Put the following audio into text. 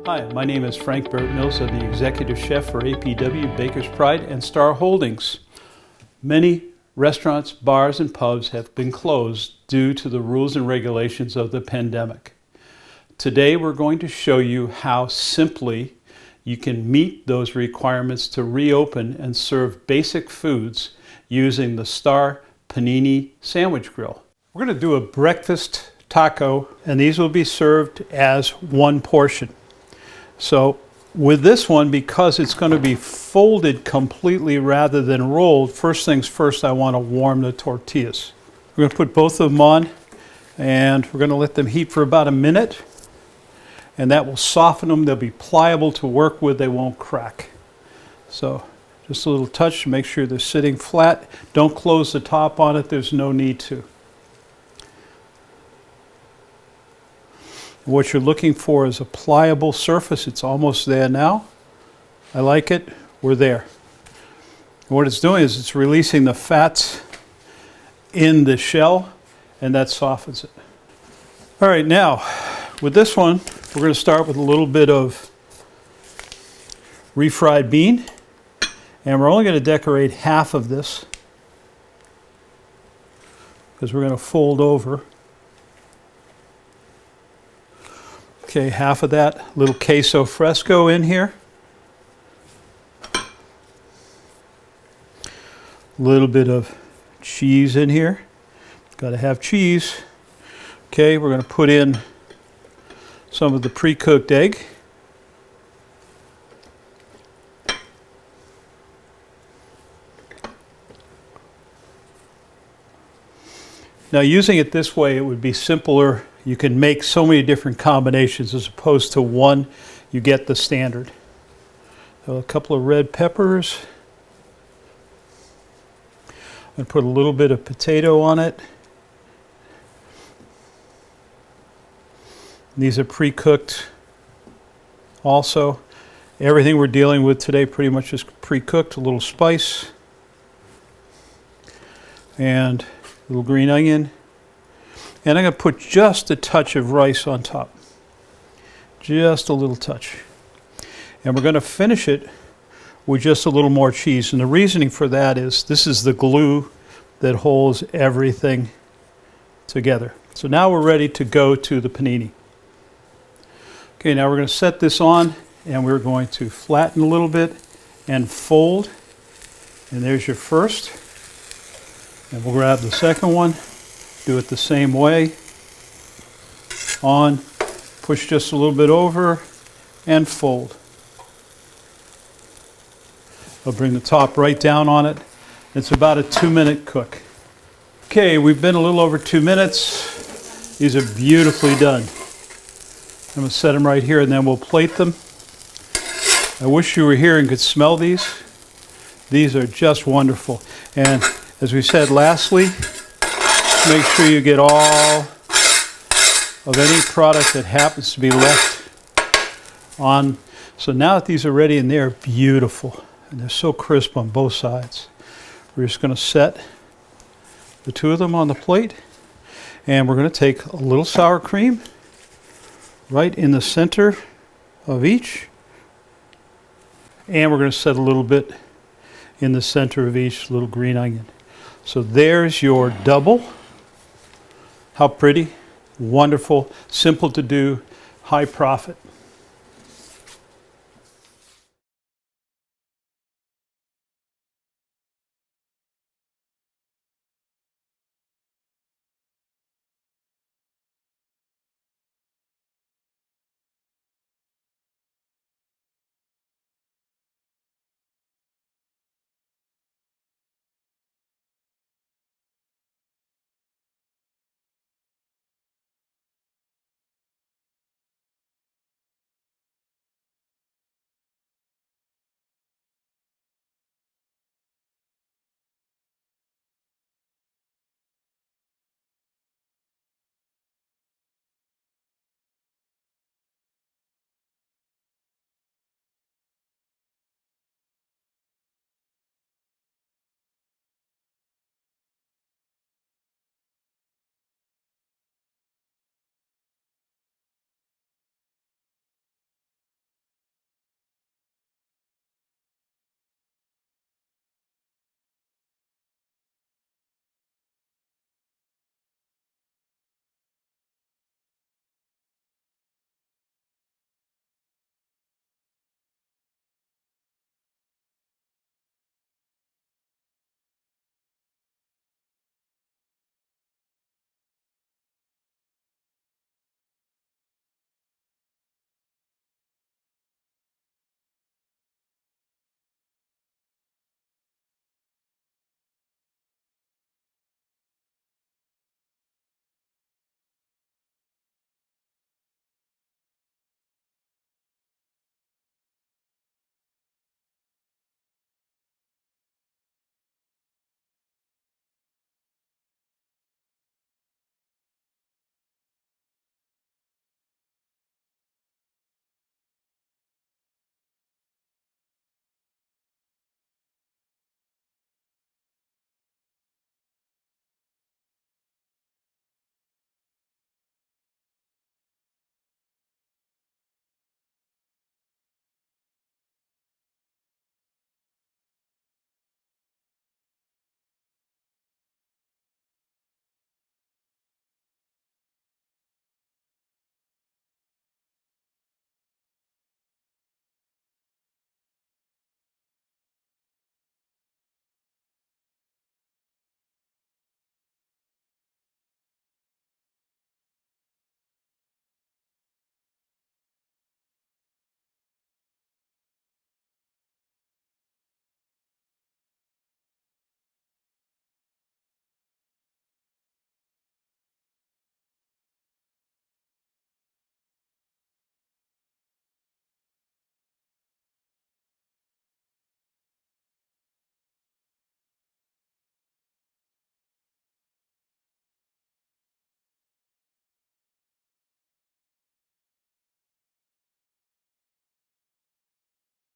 Hi, my name is Frank Mills. I'm the Executive Chef for APW, Baker's Pride, and Star Holdings. Many restaurants, bars, and pubs have been closed due to the rules and regulations of the pandemic. Today we're going to show you how simply you can meet those requirements to reopen and serve basic foods using the Star Panini Sandwich Grill. We're going to do a breakfast taco, and these will be served as one portion. So with this one, because it's going to be folded completely rather than rolled, first things first, I want to warm the tortillas. We're going to put both of them on, and we're going to let them heat for about a minute, and that will soften them. They'll be pliable to work with. They won't crack. So just a little touch to make sure they're sitting flat. Don't close the top on it. There's no need to. What you're looking for is a pliable surface. It's almost there now. I like it. We're there. And what it's doing is it's releasing the fats in the shell, and that softens it. All right, now with this one, we're going to start with a little bit of refried bean, and we're only going to decorate half of this because we're going to fold over. Okay, half of that little Queso Fresco in here. A little bit of cheese in here. Got to have cheese. Okay, we're going to put in some of the pre-cooked egg. Now, using it this way, it would be simpler. You can make so many different combinations as opposed to one. You get the standard. So a couple of red peppers. I'm going to put a little bit of potato on it. These are pre-cooked also. Everything we're dealing with today pretty much is pre-cooked. A little spice. And a little green onion. And I'm going to put just a touch of rice on top. Just a little touch. And we're going to finish it with just a little more cheese. And the reasoning for that is this is the glue that holds everything together. So now we're ready to go to the panini. Okay, now we're going to set this on, and we're going to flatten a little bit and fold. And there's your first. And we'll grab the second one. Do it the same way. On, push just a little bit over, and fold. I'll bring the top right down on it. It's about a 2-minute cook. Okay, we've been a little over 2 minutes. These are beautifully done. I'm going to set them right here, and then we'll plate them. I wish you were here and could smell these. These are just wonderful. And as we said, lastly, make sure you get all of any product that happens to be left on. So now that these are ready, and they're beautiful, and they're so crisp on both sides, we're just going to set the two of them on the plate, and we're going to take a little sour cream right in the center of each, and we're going to set a little bit in the center of each little green onion. So there's your double. How pretty, wonderful, simple to do, high profit.